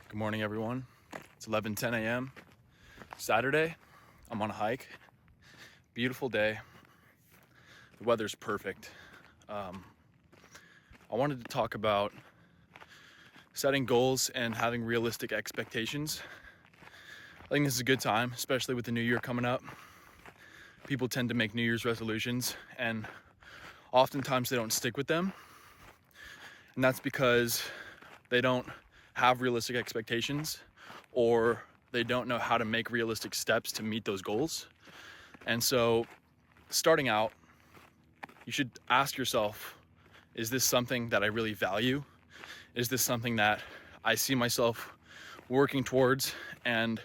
Good morning, everyone. It's 11:10 a.m. Saturday. I'm on a hike. Beautiful day. The weather's perfect. I wanted to talk about setting goals and having realistic expectations. I think this is a good time, especially with the new year coming up. People tend to make New Year's resolutions, and oftentimes they don't stick with them. And that's because they don't have realistic expectations, or they don't know how to make realistic steps to meet those goals. And so starting out, you should ask yourself, is this something that I really value? Is this something that I see myself working towards and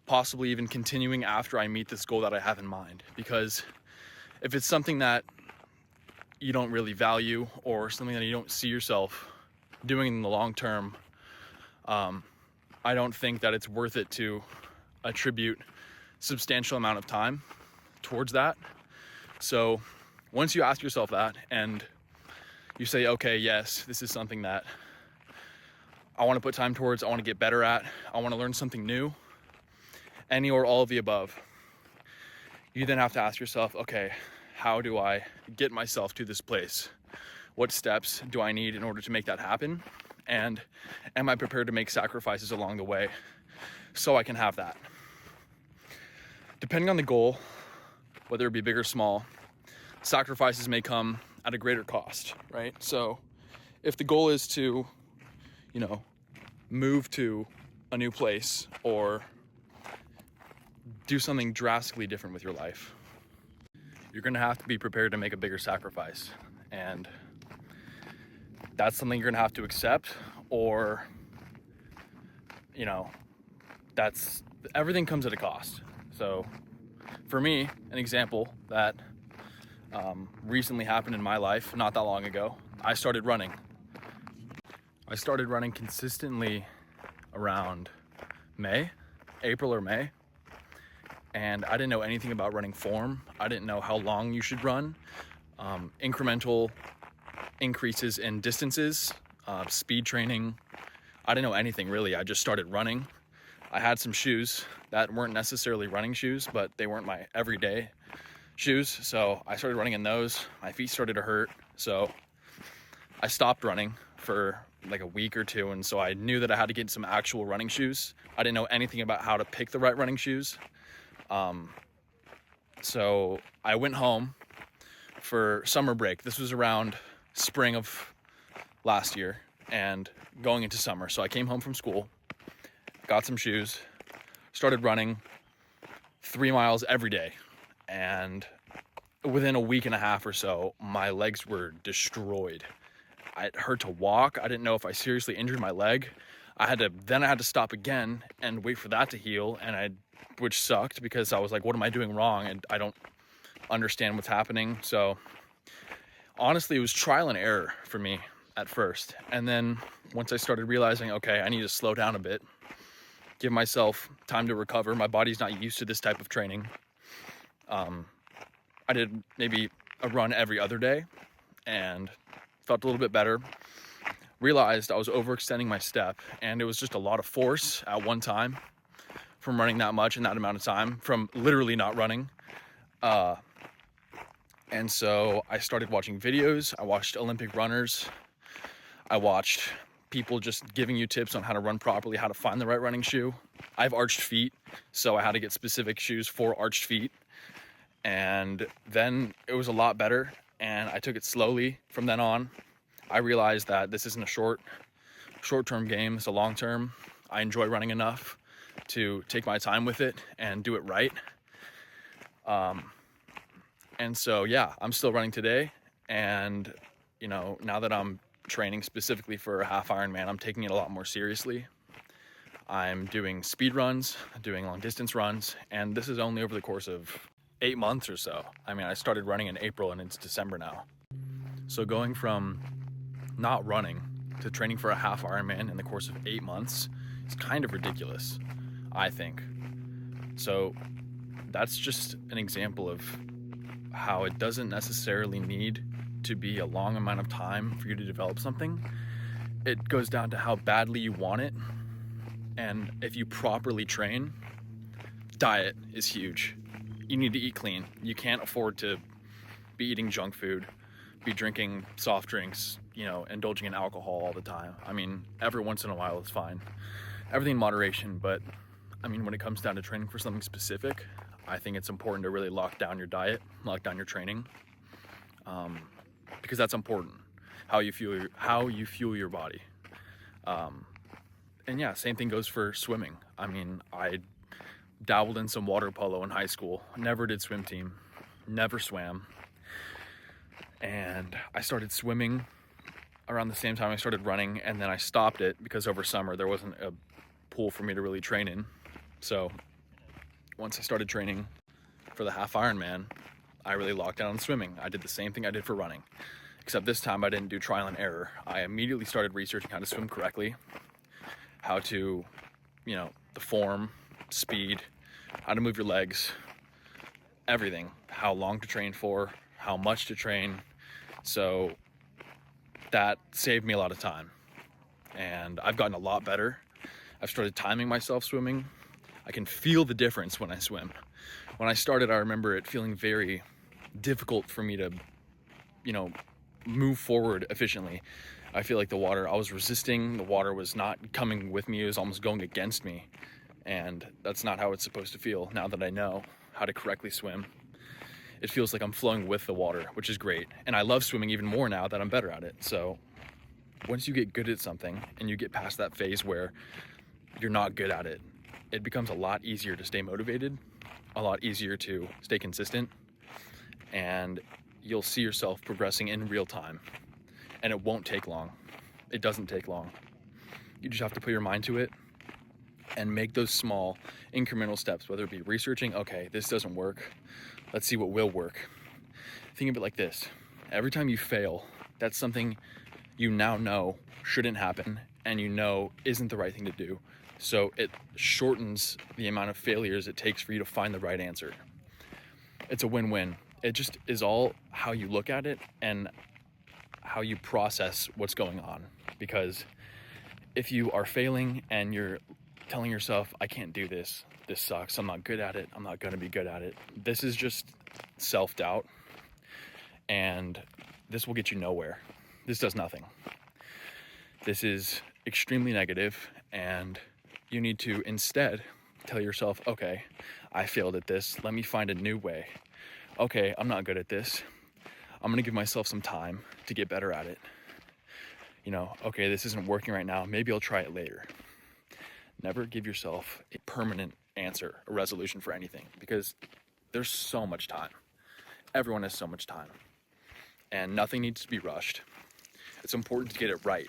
possibly even continuing after I meet this goal that I have in mind? Because if it's something that you don't really value or something that you don't see yourself doing in the long term, I don't think that it's worth it to attribute substantial amount of time towards that. So once you ask yourself that and you say, okay, yes, this is something that I want to put time towards, I want to get better at, I want to learn something new, any or all of the above, you then have to ask yourself, okay, how do I get myself to this place? What steps do I need in order to make that happen? And am I prepared to make sacrifices along the way so I can have that? Depending on the goal, whether it be big or small, sacrifices may come at a greater cost, right? So if the goal is to, move to a new place or do something drastically different with your life, you're going to have to be prepared to make a bigger sacrifice. And that's something you're going to have to accept, or, everything comes at a cost. So for me, an example that recently happened in my life, not that long ago, I started running. I started running consistently around April or May. And I didn't know anything about running form. I didn't know how long you should run. Incremental increases in distances, speed training. I didn't know anything really. I just started running. I had some shoes that weren't necessarily running shoes, but they weren't my everyday shoes. So I started running in those. My feet started to hurt. So I stopped running for like a week or two. And so I knew that I had to get some actual running shoes. I didn't know anything about how to pick the right running shoes. So I went home for summer break. This was around spring of last year and going into summer. So I came home from school, got some shoes, started running 3 miles every day. And within a week and a half or so, my legs were destroyed. It hurt to walk. I didn't know if I seriously injured my leg. I had to stop again and wait for that to heal, which sucked because I was like, what am I doing wrong? And I don't understand what's happening. So honestly, it was trial and error for me at first. And then once I started realizing, okay, I need to slow down a bit, give myself time to recover. My body's not used to this type of training. I did maybe a run every other day and felt a little bit better. Realized I was overextending my step, and it was just a lot of force at one time from running that much in that amount of time, from literally not running. And so I started watching videos. I watched Olympic runners. I watched people just giving you tips on how to run properly, how to find the right running shoe. I have arched feet, so I had to get specific shoes for arched feet. And then it was a lot better, and I took it slowly from then on. I realized that this isn't a short-term game, it's a long-term. I enjoy running enough to take my time with it and do it right. And so, yeah, I'm still running today. And, now that I'm training specifically for a half Ironman, I'm taking it a lot more seriously. I'm doing speed runs, doing long distance runs, and this is only over the course of 8 months or so. I mean, I started running in April and it's December now. So going from not running to training for a half Ironman in the course of 8 months is kind of ridiculous, I think. So that's just an example of how it doesn't necessarily need to be a long amount of time for you to develop something. It goes down to how badly you want it And if you properly train, diet is huge. You need to eat clean. You can't afford to be eating junk food, be drinking soft drinks, indulging in alcohol all the time. I mean, every once in a while is fine. Everything in moderation, but I mean, when it comes down to training for something specific, I think it's important to really lock down your diet, lock down your training, because that's important. How you fuel your body. And yeah, same thing goes for swimming. I mean, I dabbled in some water polo in high school. Never did swim team. Never swam. And I started swimming around the same time I started running, and then I stopped it because over summer there wasn't a pool for me to really train in. So once I started training for the half Ironman, I really locked down on swimming. I did the same thing I did for running, except this time I didn't do trial and error. I immediately started researching how to swim correctly, how to, the form, speed, how to move your legs, everything, how long to train for, how much to train. So that saved me a lot of time, and I've gotten a lot better. I've started timing myself swimming. I can feel the difference when I swim. When I started, I remember it feeling very difficult for me to, move forward efficiently. I feel like I was resisting, the water was not coming with me, it was almost going against me. And that's not how it's supposed to feel. Now that I know how to correctly swim, it feels like I'm flowing with the water, which is great. And I love swimming even more now that I'm better at it. So once you get good at something and you get past that phase where you're not good at it, it becomes a lot easier to stay motivated, a lot easier to stay consistent, and you'll see yourself progressing in real time. And it won't take long. It doesn't take long. You just have to put your mind to it and make those small incremental steps, whether it be researching, okay, this doesn't work, let's see what will work. Think of it like this. Every time you fail, that's something you now know shouldn't happen and isn't the right thing to do. So it shortens the amount of failures it takes for you to find the right answer. It's a win-win. It just is all how you look at it and how you process what's going on. Because if you are failing and you're telling yourself, I can't do this, this sucks, I'm not good at it, I'm not gonna be good at it, this is just self-doubt, and this will get you nowhere. This does nothing. This is extremely negative, and you need to instead tell yourself, okay, I failed at this, let me find a new way. Okay, I'm not good at this, I'm gonna give myself some time to get better at it. Okay, this isn't working right now, maybe I'll try it later. Never give yourself a permanent answer, a resolution for anything, because there's so much time. Everyone has so much time, and nothing needs to be rushed. It's important to get it right.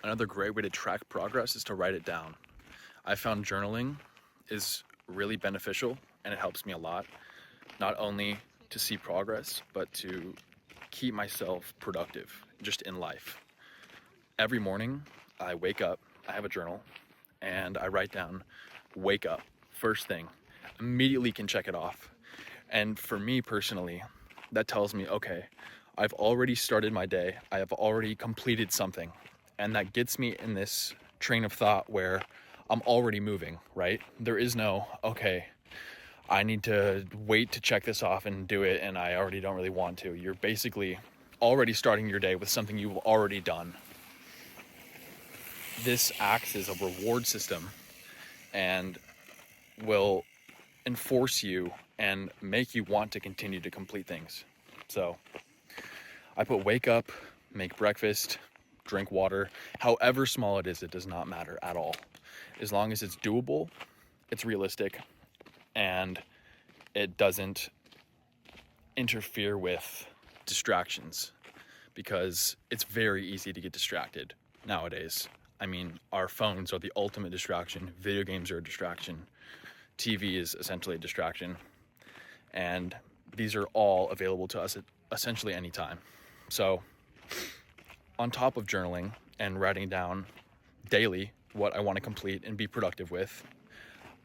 Another great way to track progress is to write it down. I found journaling is really beneficial, and it helps me a lot, not only to see progress, but to keep myself productive just in life. Every morning I wake up, I have a journal, and I write down, wake up, first thing, immediately can check it off. And for me personally, that tells me, okay, I've already started my day, I have already completed something, and that gets me in this train of thought where I'm already moving, right? There is no, okay, I need to wait to check this off and do it, and I already don't really want to. You're basically already starting your day with something you've already done. This acts as a reward system and will enforce you and make you want to continue to complete things. So I put wake up, make breakfast, drink water, however small it is, it does not matter at all. As long as it's doable, it's realistic, and it doesn't interfere with distractions, because it's very easy to get distracted nowadays. I mean, our phones are the ultimate distraction. Video games are a distraction. TV is essentially a distraction. And these are all available to us at essentially any time. So on top of journaling and writing down daily what I want to complete and be productive with,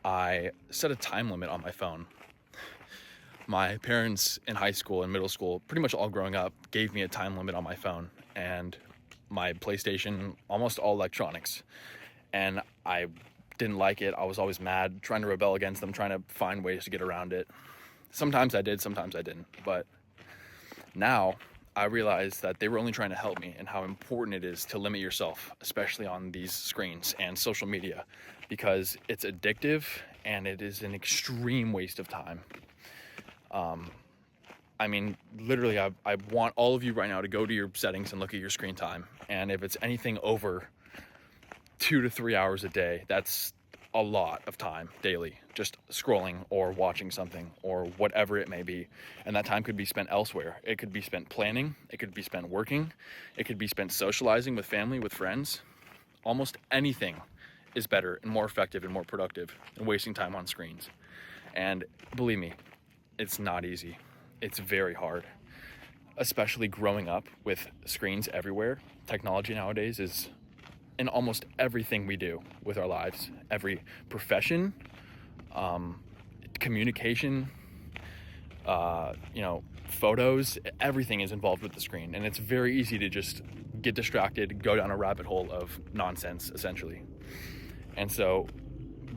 I set a time limit on my phone. My parents in high school and middle school, pretty much all growing up, gave me a time limit on my phone and my PlayStation, almost all electronics. and I didn't like it. I was always mad, trying to rebel against them, trying to find ways to get around it. Sometimes I did, sometimes I didn't. But now I realize that they were only trying to help me, and how important it is to limit yourself, especially on these screens and social media, because it's addictive and it is an extreme waste of time. I mean, literally, I want all of you right now to go to your settings and look at your screen time. And if it's anything over 2 to 3 hours a day, that's a lot of time daily, just scrolling or watching something or whatever it may be. And that time could be spent elsewhere. It could be spent planning. It could be spent working. It could be spent socializing with family, with friends. Almost anything is better and more effective and more productive than wasting time on screens. And believe me, it's not easy. It's very hard, especially growing up with screens everywhere. Technology nowadays is in almost everything we do with our lives. Every profession, communication, photos, everything is involved with the screen. And it's very easy to just get distracted, go down a rabbit hole of nonsense, essentially. And so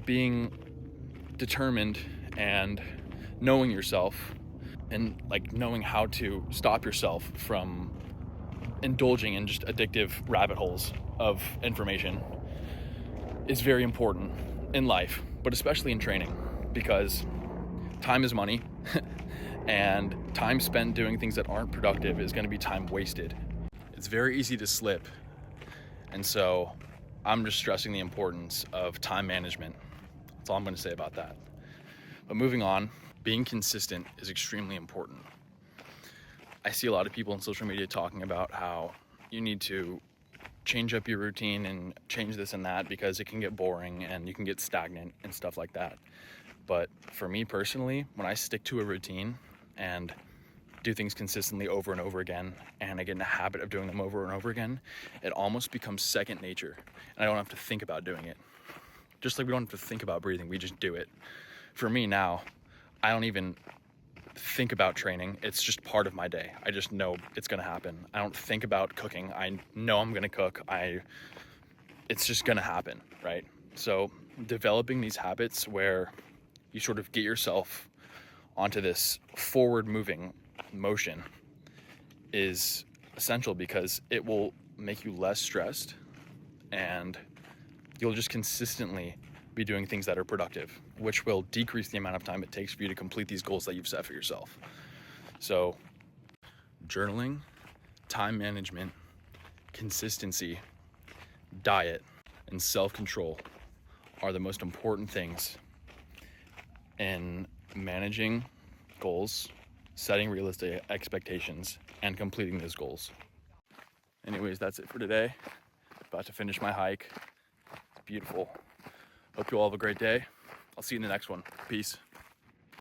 being determined and knowing yourself, and like knowing how to stop yourself from indulging in just addictive rabbit holes of information is very important in life, but especially in training, because time is money and time spent doing things that aren't productive is going to be time wasted. It's very easy to slip. And so I'm just stressing the importance of time management. That's all I'm going to say about that. But moving on, being consistent is extremely important. I see a lot of people on social media talking about how you need to change up your routine and change this and that because it can get boring and you can get stagnant and stuff like that. But for me personally, when I stick to a routine and do things consistently over and over again, and I get in a habit of doing them over and over again, it almost becomes second nature, and I don't have to think about doing it. Just like we don't have to think about breathing, we just do it. For me now, I don't even think about training. It's just part of my day. I just know it's gonna happen. I don't think about cooking. I know I'm gonna cook. It's just gonna happen, right? So developing these habits where you sort of get yourself onto this forward moving motion is essential, because it will make you less stressed and you'll just consistently be doing things that are productive, which will decrease the amount of time it takes for you to complete these goals that you've set for yourself. So journaling, time management, consistency, diet, and self-control are the most important things in managing goals, setting realistic expectations, and completing those goals. Anyways, that's it for today. About to finish my hike. It's beautiful. Hope you all have a great day. I'll see you in the next one. Peace.